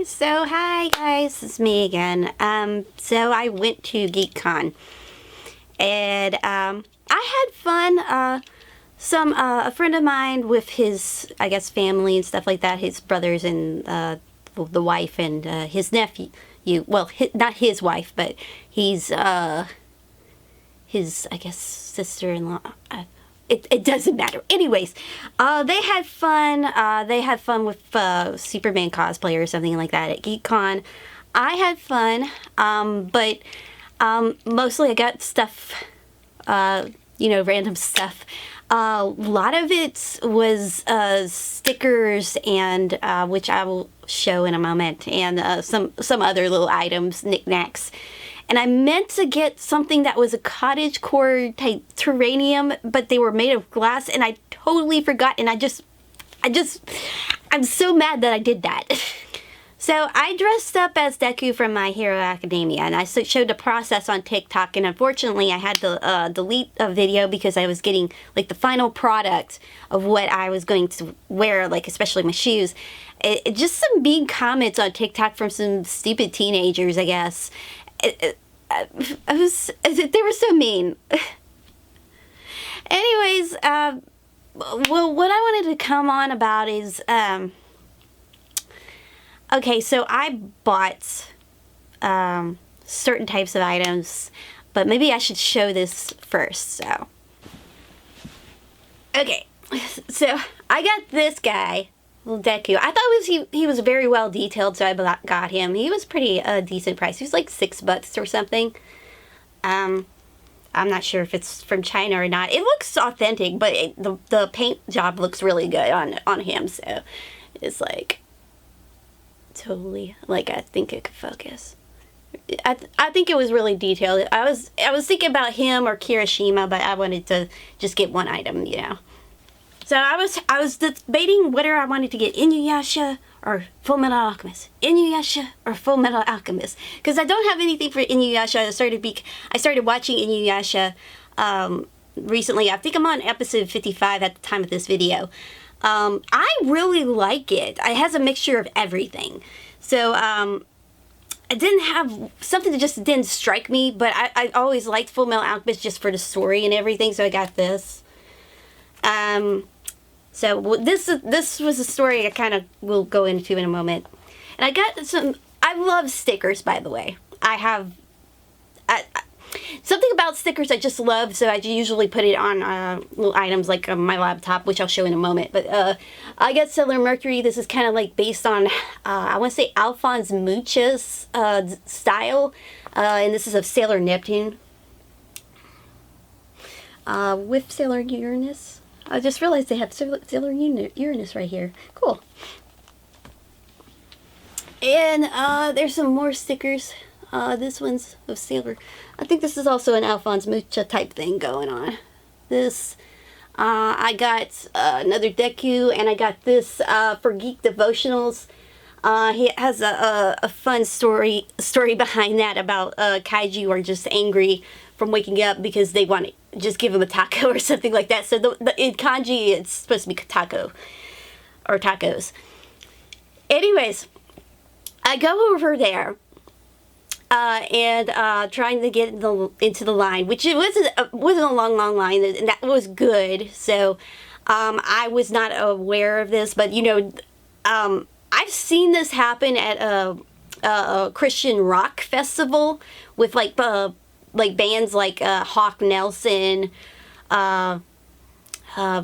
So hi guys, it's me again. So I went to GeekCon and I had fun. A friend of mine with his, I guess, family and stuff like that, his brothers and the wife and his nephew. Well, not his wife, but he's his, I guess, sister-in-law. It doesn't matter. Anyways, they had fun. They had fun with Superman cosplay or something like that at GeekCon. I had fun, but mostly I got stuff, random stuff. A lot of it was stickers, and which I will show in a moment, and some other little items, knickknacks. And I meant to get something that was a cottage core type terranium, but they were made of glass, and I totally forgot, and I'm so mad that I did that. So I dressed up as Deku from My Hero Academia, and I showed the process on TikTok, and unfortunately I had to delete a video because I was getting like the final product of what I was going to wear, like especially my shoes. Just some mean comments on TikTok from some stupid teenagers, I guess. They were so mean. Anyways, well, what I wanted to come on about is, okay, so I bought certain types of items, but maybe I should show this first, so. Okay, so I got this guy, little Deku. I thought he was very well detailed, so I got him. He was pretty decent price. He was like $6 or something. I'm not sure if it's from China or not. It looks authentic, but the paint job looks really good on him. So it's like totally, like, I think it could focus. I think it was really detailed. I was thinking about him or Kirishima, but I wanted to just get one item, you know. So I was debating whether I wanted to get Inuyasha or Fullmetal Alchemist. Inuyasha or Fullmetal Alchemist. Because I don't have anything for Inuyasha. I started watching Inuyasha recently. I think I'm on episode 55 at the time of this video. I really like it. It has a mixture of everything. So I didn't have something that just didn't strike me, but I always liked Fullmetal Alchemist just for the story and everything, so I got this. So this was a story I kind of will go into in a moment. And I got I love stickers, by the way. I have something about stickers I just love, so I usually put it on little items like my laptop, which I'll show in a moment. But I got Sailor Mercury. This is kind of like based on, I want to say Alphonse Mucha's style. And this is of Sailor Neptune. With Sailor Uranus. I just realized they have Sailor Uranus right here. Cool. And there's some more stickers. This one's of Sailor. I think this is also an Alphonse Mucha type thing going on. This, I got another Deku, and I got this for Geek Devotionals. He has a fun story behind that about kaiju are just angry from waking up because they want to just give him a taco or something like that. So in kanji, it's supposed to be taco or tacos. Anyways, I go over there and trying to get into the line, which it wasn't a long line, and that was good. So I was not aware of this, but you know, I've seen this happen at a Christian rock festival with like bands like Hawk Nelson,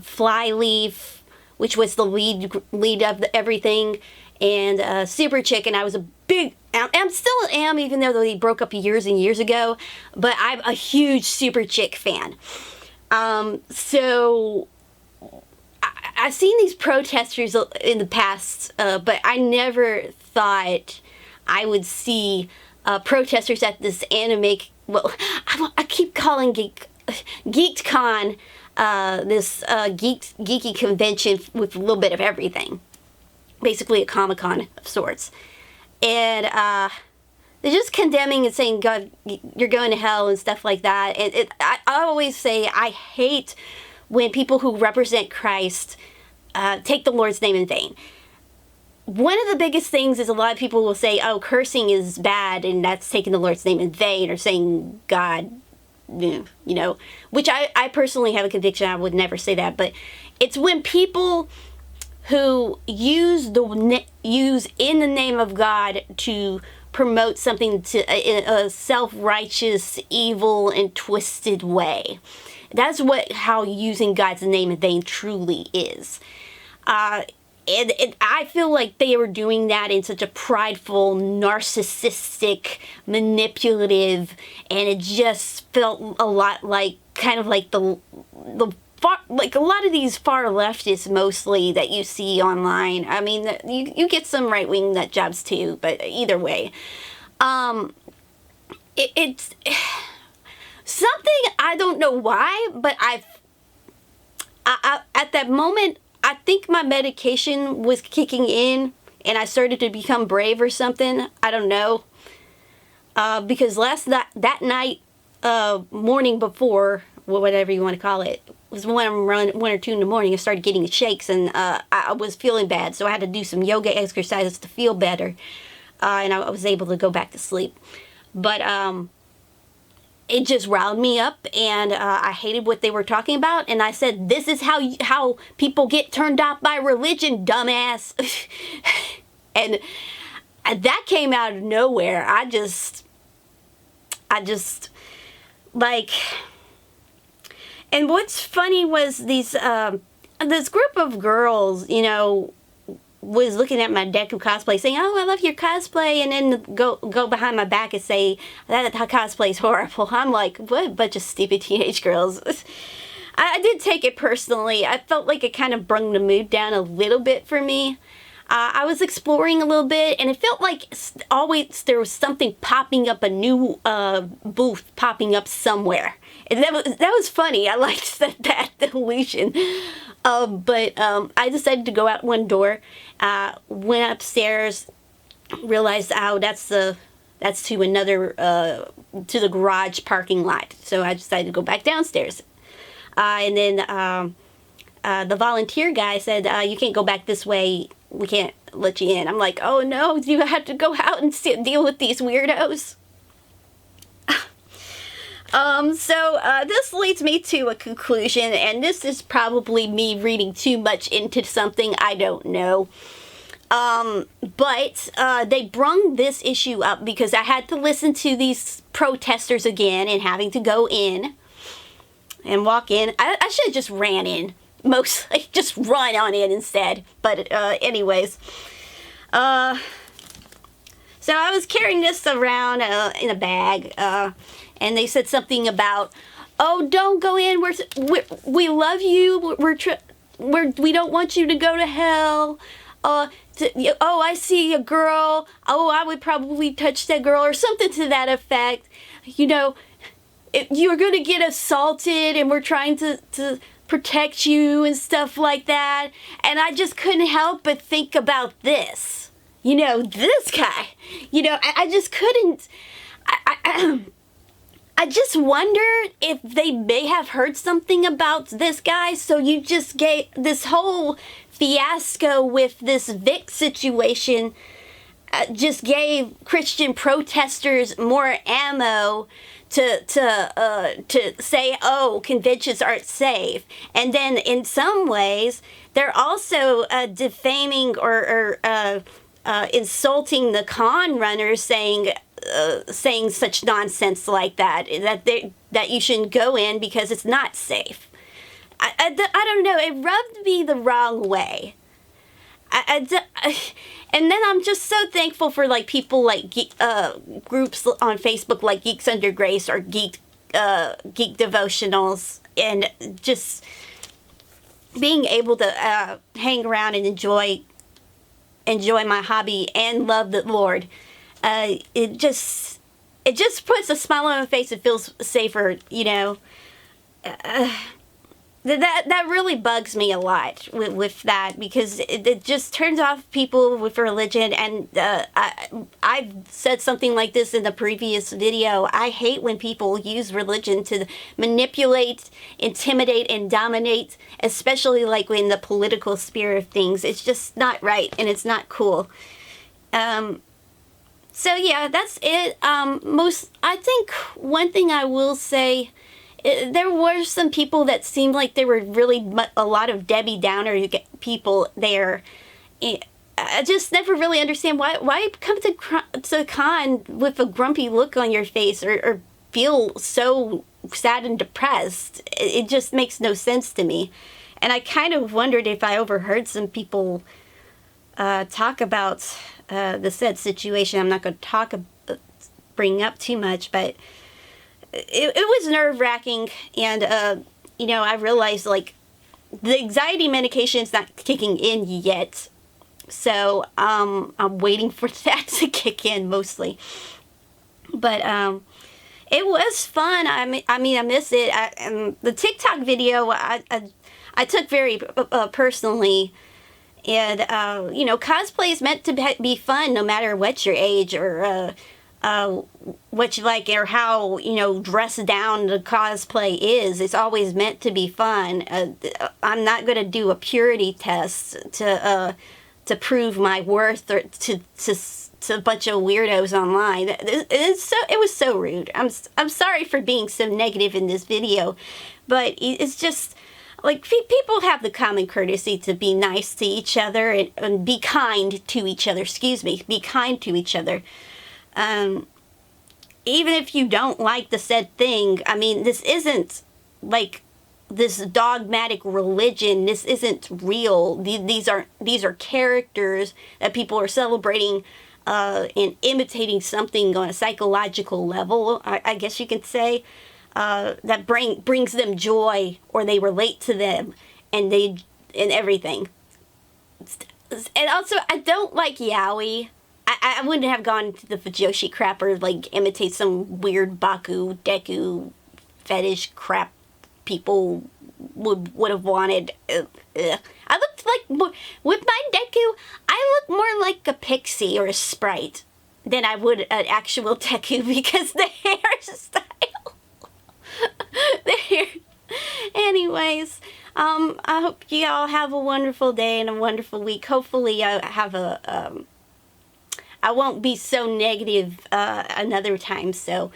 Flyleaf, which was the lead of everything, and Super Chick. And I was I'm still am, even though they broke up years and years ago, but I'm a huge Super Chick fan. So I've seen these protesters in the past, but I never thought I would see protesters at this anime. Well, I keep calling GeekCon this geeky convention with a little bit of everything. Basically a Comic-Con of sorts. And they're just condemning and saying, God, you're going to hell and stuff like that. And I always say I hate when people who represent Christ take the Lord's name in vain. one of the biggest things is a lot of people will say, oh, cursing is bad and that's taking the Lord's name in vain, or saying God, you know, which I personally have a conviction I would never say that. But it's when people who use in the name of God to promote something in a self-righteous, evil, and twisted way. That's how using God's name in vain truly is. And I feel like they were doing that in such a prideful, narcissistic, manipulative, and it just felt a lot like, kind of like the far, like a lot of these far leftists mostly that you see online. I mean, you get some right-wing nut jobs too, but either way. It's something, I don't know why, but I at that moment, I think my medication was kicking in and I started to become brave or something. I don't know. Because that night, morning before, whatever you want to call it, was when around 1 or 2 in the morning, I started getting shakes and I was feeling bad. So I had to do some yoga exercises to feel better. And I was able to go back to sleep. But it just riled me up, and I hated what they were talking about. And I said, this is how people get turned off by religion, dumbass. And that came out of nowhere. I just like, and what's funny was this group of girls, you know, was looking at my deck of cosplay saying, oh, I love your cosplay, and then go behind my back and say that cosplay is horrible. I'm like, what bunch of stupid teenage girls. I did take it personally. I felt like it kind of brung the mood down a little bit for me. I was exploring a little bit, and it felt like always there was something popping up, a new booth popping up somewhere. And that was funny. I liked that illusion. But I decided to go out one door, went upstairs, realized, oh, that's to another, to the garage parking lot. So I decided to go back downstairs. And then the volunteer guy said, you can't go back this way. We can't let you in. I'm like, oh no, do I have to go out and deal with these weirdos? So this leads me to a conclusion, and this is probably me reading too much into something, I don't know. But they brung this issue up because I had to listen to these protesters again and having to go in and walk in. I should have just ran in. Mostly just run on in instead. But anyways. So I was carrying this around in a bag. And they said something about, oh, don't go in. We love you. We don't want you to go to hell. Oh, I see a girl. Oh, I would probably touch that girl, or something to that effect. You know, you're going to get assaulted, and we're trying to protect you and stuff like that. And I just couldn't help but think about this. You know, this guy. You know, I just couldn't. I just wonder if they may have heard something about this guy, so you just gave this whole fiasco with this Vic situation, just gave Christian protesters more ammo to say, oh, conventions aren't safe. And then in some ways, they're also defaming or insulting the con runners, saying such nonsense like that you shouldn't go in because it's not safe. I don't know. It rubbed me the wrong way. And then I'm just so thankful for like people like groups on Facebook like Geeks Under Grace or Geek Devotionals, and just being able to hang around and enjoy my hobby and love the Lord. It just puts a smile on my face and feels safer, you know. that really bugs me a lot with that, because it just turns off people with religion. And I've said something like this in the previous video. I hate when people use religion to manipulate, intimidate, and dominate, especially like in the political sphere of things. It's just not right, and it's not cool. So yeah, that's it. I think one thing I will say, there were some people that seemed like there were really a lot of Debbie Downer people there. I just never really understand why come to the con with a grumpy look on your face, or feel so sad and depressed. It just makes no sense to me. And I kind of wondered if I overheard some people talk about the said situation. I'm not going to bring up too much, but it was nerve-wracking. And I realized, like, the anxiety medication is not kicking in yet, so I'm waiting for that to kick in mostly. But it was fun. I mean, I miss it. The TikTok video I took very personally. And, cosplay is meant to be fun no matter what your age, or what you like, or how, dressed down the cosplay is. It's always meant to be fun. I'm not going to do a purity test to prove my worth, or to a bunch of weirdos online. It was so rude. I'm sorry for being so negative in this video, but it's just, like, people have the common courtesy to be nice to each other, and be kind to each other. Be kind to each other. Even if you don't like the said thing, I mean, this isn't like this dogmatic religion. This isn't real. These are characters that people are celebrating and imitating something on a psychological level, I guess you could say. That brings them joy, or they relate to them, and everything. And also, I don't like yaoi. I wouldn't have gone to the Fujoshi crap, or like imitate some weird Baku Deku fetish crap people would have wanted. I looked like, with my Deku, I look more like a pixie or a sprite than I would an actual Deku, because the hairstyle. There. Anyways, I hope you all have a wonderful day and a wonderful week. Hopefully I have I won't be so negative another time. So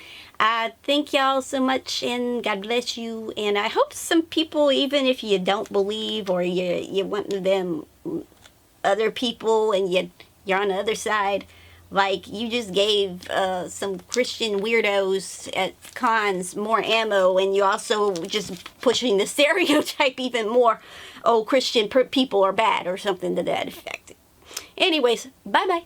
thank y'all so much, and God bless you. And I hope some people, even if you don't believe, or you want them other people, and you're on the other side, like you just gave some Christian weirdos at cons more ammo, and you also just pushing the stereotype even more. Oh, Christian people are bad, or something to that effect. Anyways, bye-bye.